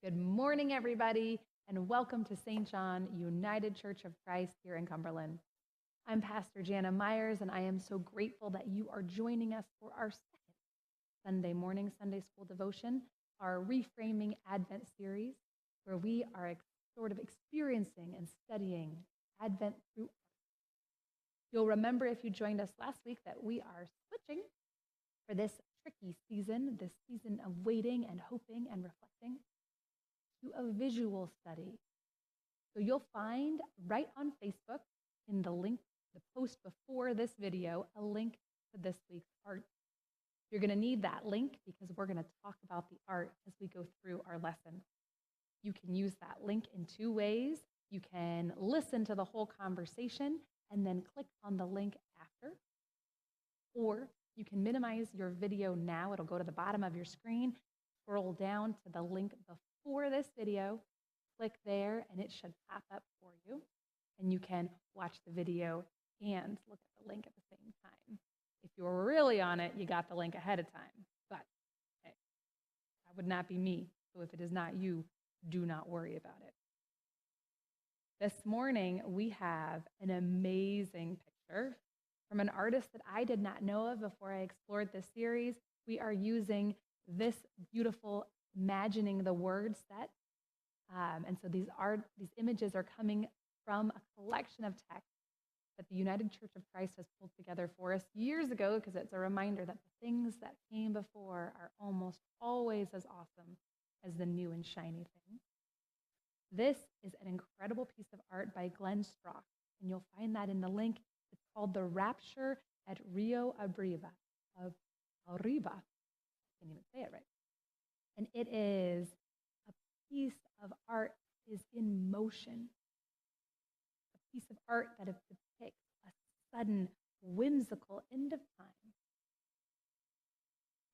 Good morning, everybody, and welcome to St. John United Church of Christ here in Cumberland. I'm Pastor Jana Myers, and I am so grateful that you are joining us for our second Sunday morning Sunday school devotion, our Reframing Advent series, where we are sort of experiencing and studying Advent through art. You'll remember if you joined us last week that we are switching for this tricky season, this season of waiting and hoping and reflecting, to a visual study. So you'll find right on Facebook in the link, the post before this video, a link to this week's art. You're going to need that link because we're going to talk about the art as we go through our lesson. You can use that link in two ways. You can listen to the whole conversation and then click on the link after, or you can minimize your video now. It'll go to the bottom of your screen, scroll down to the link before this video, click there, and it should pop up for you. And you can watch the video and look at the link at the same time. If you're really on it, you got the link ahead of time. But hey, that would not be me. So if it is not you, do not worry about it. This morning, we have an amazing picture from an artist that I did not know of before I explored this series. We are using this beautiful Imagining the Word set. And so these images are coming from a collection of texts that the United Church of Christ has pulled together for us years ago, because it's a reminder that the things that came before are almost always as awesome as the new and shiny thing. This is an incredible piece of art by Glenn Strock, and you'll find that in the link. It's called The Rapture at Rio Arriba. I can't even say it right. And it is a piece of art that is in motion, a piece of art that depicts a sudden, whimsical end of time.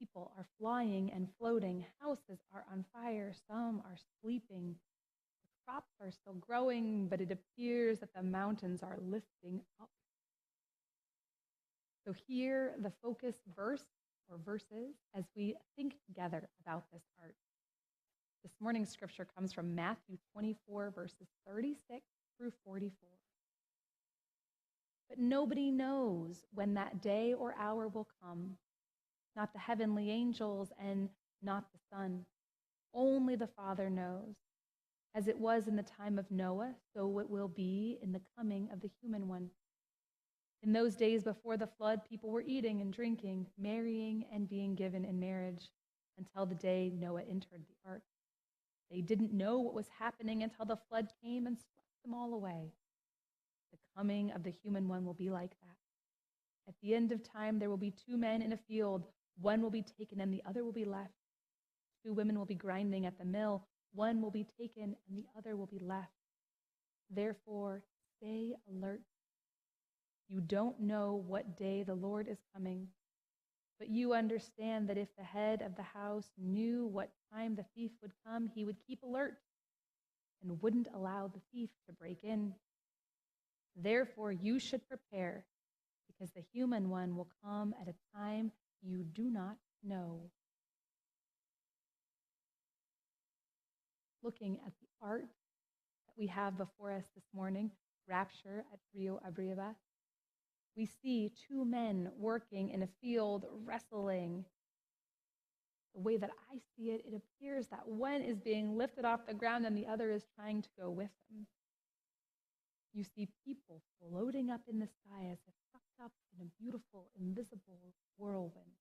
People are flying and floating. Houses are on fire. Some are sleeping. The crops are still growing, but it appears that the mountains are lifting up. So here, the focus verse or verses as we think together about this art. This morning's scripture comes from Matthew 24, verses 36 through 44. But nobody knows when that day or hour will come, not the heavenly angels and not the Son. Only the Father knows. As it was in the time of Noah, so it will be in the coming of the human one. In those days before the flood, people were eating and drinking, marrying and being given in marriage until the day Noah entered the ark. They didn't know what was happening until the flood came and swept them all away. The coming of the human one will be like that. At the end of time, there will be two men in a field. One will be taken and the other will be left. Two women will be grinding at the mill. One will be taken and the other will be left. Therefore, stay alert. You don't know what day the Lord is coming, but you understand that if the head of the house knew what time the thief would come, he would keep alert and wouldn't allow the thief to break in. Therefore, you should prepare, because the human one will come at a time you do not know. Looking at the art that we have before us this morning, Rapture at Rio Arriba, we see two men working in a field, wrestling. The way that I see it, it appears that one is being lifted off the ground and the other is trying to go with him. You see people floating up in the sky as if sucked up in a beautiful, invisible whirlwind.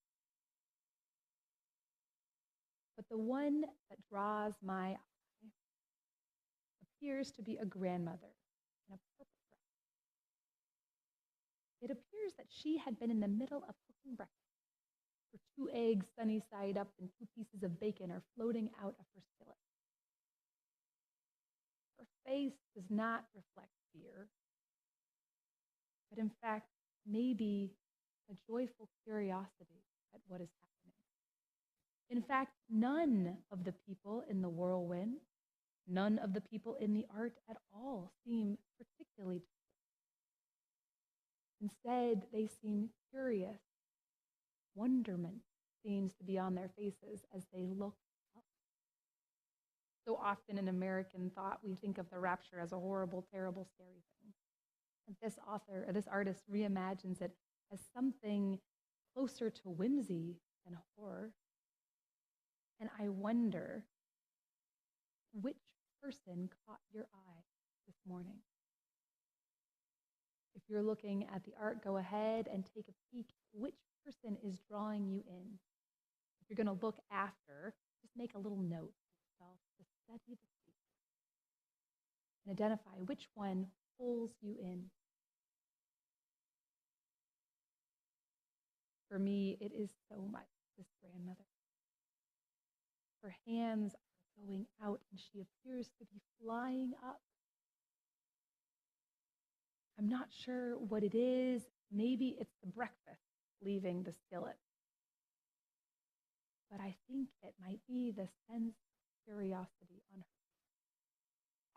But the one that draws my eye appears to be a grandmother in a purple dress. It appears that she had been in the middle of cooking breakfast. Her 2 eggs sunny side up and 2 pieces of bacon are floating out of her skillet. Her face does not reflect fear, but in fact, maybe a joyful curiosity at what is happening. In fact, none of the people in the whirlwind, none of the people in the art at all seem particularly disturbed. Instead, they seem curious. Wonderment seems to be on their faces as they look up. So often in American thought, we think of the rapture as a horrible, terrible, scary thing. And this artist reimagines it as something closer to whimsy than horror. And I wonder, which person caught your eye this morning? If you're looking at the art, go ahead and take a peek. Which person is drawing you in? If you're going to look after, just make a little note for yourself to study the face and identify which one pulls you in. For me, it is so much this grandmother. Her hands are going out and she appears to be flying up. I'm not sure what it is. Maybe it's the breakfast leaving the skillet. But I think it might be the sense of curiosity on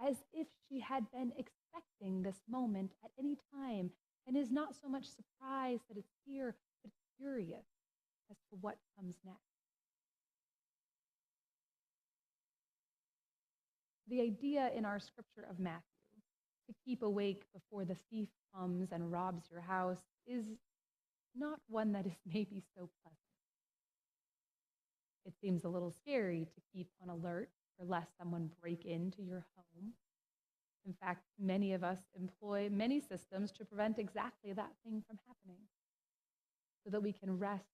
her, as if she had been expecting this moment at any time and is not so much surprised that it's here, but curious as to what comes next. The idea in our scripture of Matthew to keep awake before the thief comes and robs your house is not one that is maybe so pleasant. It seems a little scary to keep on alert for lest someone break into your home. In fact, many of us employ many systems to prevent exactly that thing from happening, so that we can rest,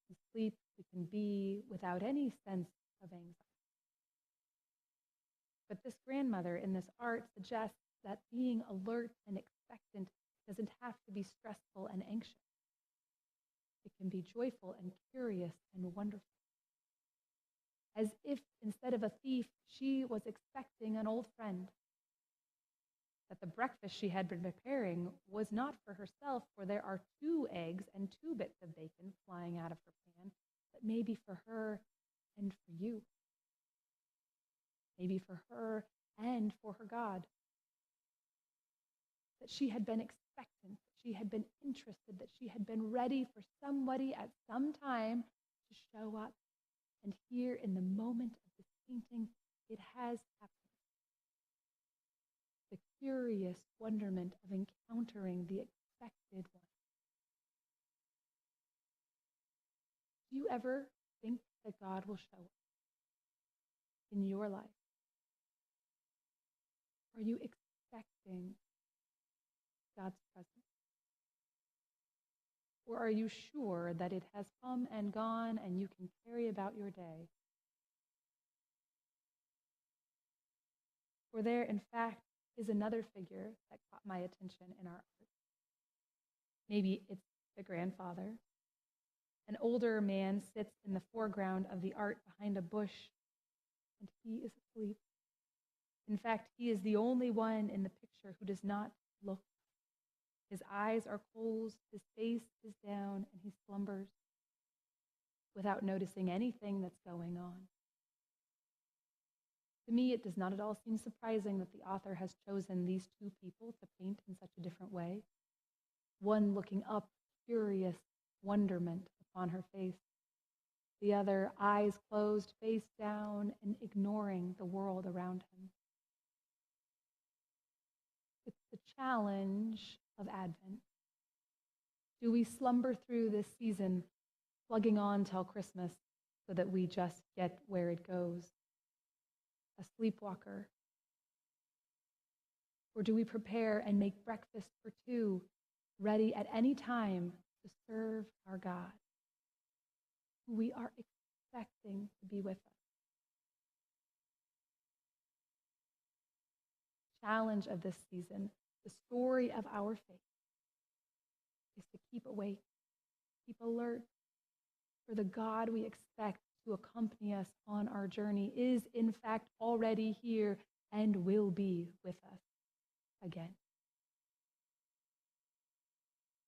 we can sleep, we can be without any sense of anxiety. But this grandmother in this art suggests that being alert and expectant doesn't have to be stressful and anxious. It can be joyful and curious and wonderful. As if instead of a thief, she was expecting an old friend. That the breakfast she had been preparing was not for herself, for there are 2 eggs and 2 bits of bacon flying out of her pan, but maybe for her and for you. Maybe for her and for her God. That she had been expectant, that she had been interested, that she had been ready for somebody at some time to show up. And here in the moment of this painting, it has happened. The curious wonderment of encountering the expected one. Do you ever think that God will show up in your life? Are you expecting God's presence? Or are you sure that it has come and gone and you can carry about your day? For there, in fact, is another figure that caught my attention in our art. Maybe it's the grandfather. An older man sits in the foreground of the art behind a bush, and he is asleep. In fact, he is the only one in the picture who does not look. His eyes are closed, his face is down, and he slumbers without noticing anything that's going on. To me, it does not at all seem surprising that the author has chosen these 2 people to paint in such a different way. One looking up, curious wonderment upon her face. The other, eyes closed, face down, and ignoring the world around him. It's the challenge of Advent. Do we slumber through this season, plugging on till Christmas so that we just get where it goes? A sleepwalker? Or do we prepare and make breakfast for 2, ready at any time to serve our God, who we are expecting to be with us? Challenge of this season, the story of our faith, is to keep awake, keep alert, for the God we expect to accompany us on our journey is in fact already here and will be with us again.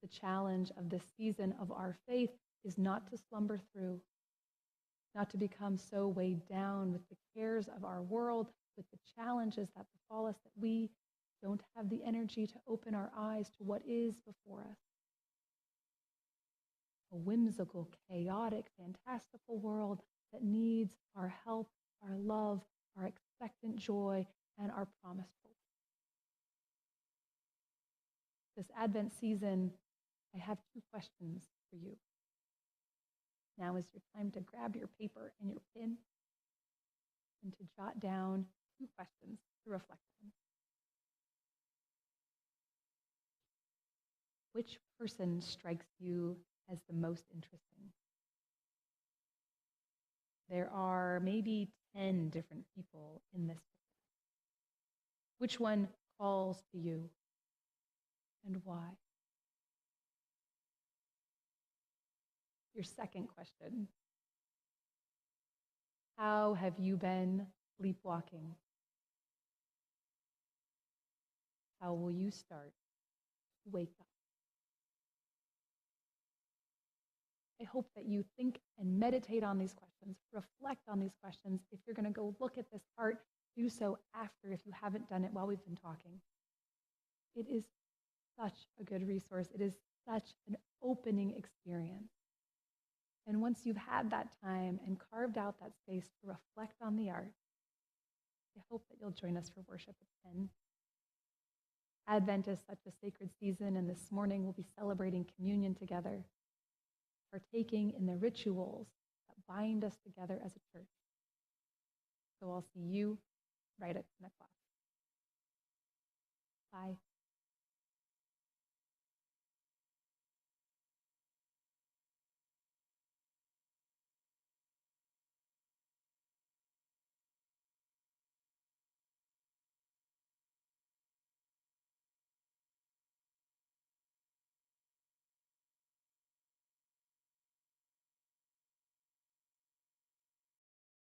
The challenge of this season of our faith is not to slumber through, not to become so weighed down with the cares of our world, with the challenges that befall us, that we don't have the energy to open our eyes to what is before us. A whimsical, chaotic, fantastical world that needs our help, our love, our expectant joy, and our promised hope. This Advent season, I have two questions for you. Now is your time to grab your paper and your pen and to jot down two questions to reflect on. Which person strikes you as the most interesting? There are maybe 10 different people in this picture. Which one calls to you and why? Your second question. How have you been sleepwalking? How will you start to wake up? I hope that you think and meditate on these questions, reflect on these questions. If you're going to go look at this art, do so after if you haven't done it while we've been talking. It is such a good resource. It is such an opening experience. And once you've had that time and carved out that space to reflect on the art, I hope that you'll join us for worship at 10. Advent is such a sacred season, and this morning we'll be celebrating communion together, partaking in the rituals that bind us together as a church. So I'll see you right at 10 o'clock. Bye.